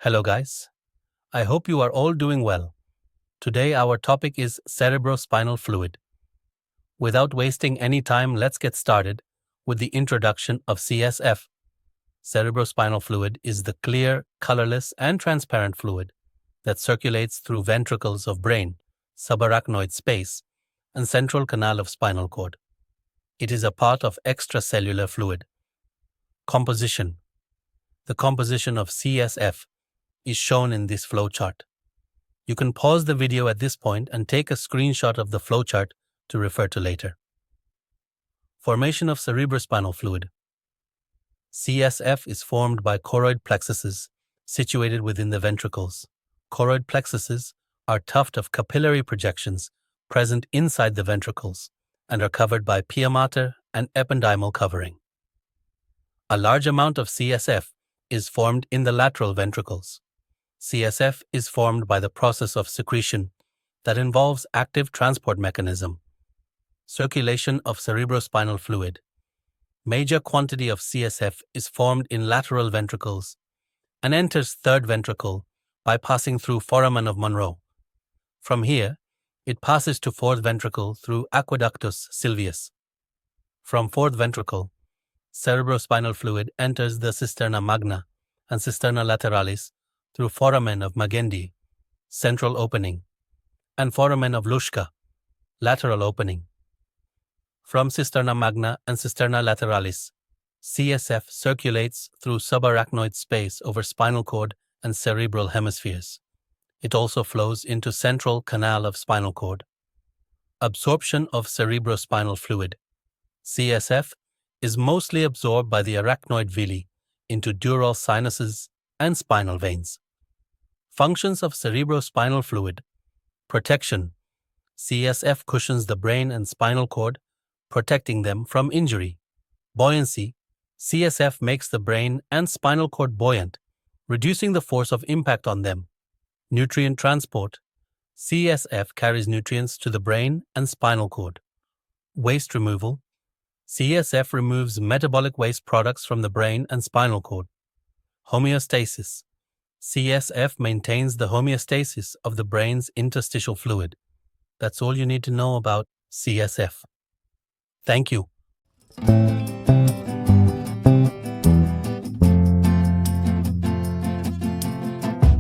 Hello guys, I hope you are all doing well. Today our topic is cerebrospinal fluid. Without wasting any time, let's get started with the introduction of CSF. Cerebrospinal fluid is the clear, colorless, and transparent fluid that circulates through ventricles of brain, subarachnoid space, and central canal of spinal cord. It is a part of extracellular fluid. Composition. The composition of CSF is shown in this flowchart. You can pause the video at this point and take a screenshot of the flowchart to refer to later. Formation of cerebrospinal fluid. CSF is formed by choroid plexuses situated within the ventricles. Choroid plexuses are a tuft of capillary projections present inside the ventricles and are covered by pia mater and ependymal covering. A large amount of CSF is formed in the lateral ventricles. CSF is formed by the process of secretion that involves active transport mechanism. Circulation of cerebrospinal fluid. Major quantity of CSF is formed in lateral ventricles and enters third ventricle by passing through foramen of Monro. From here, it passes to fourth ventricle through aqueductus sylvius. From fourth ventricle, cerebrospinal fluid enters the cisterna magna and cisterna lateralis through foramen of Magendie, central opening, and foramen of Luschka, lateral opening. From cisterna magna and cisterna lateralis, CSF circulates through subarachnoid space over spinal cord and cerebral hemispheres. It also flows into central canal of spinal cord. Absorption of cerebrospinal fluid. CSF is mostly absorbed by the arachnoid villi into dural sinuses and spinal veins. Functions of cerebrospinal fluid. Protection. CSF cushions the brain and spinal cord, protecting them from injury. Buoyancy. CSF makes the brain and spinal cord buoyant, reducing the force of impact on them. Nutrient transport. CSF carries nutrients to the brain and spinal cord. Waste removal. CSF removes metabolic waste products from the brain and spinal cord. Homeostasis. CSF maintains the homeostasis of the brain's interstitial fluid. That's all you need to know about CSF. Thank you.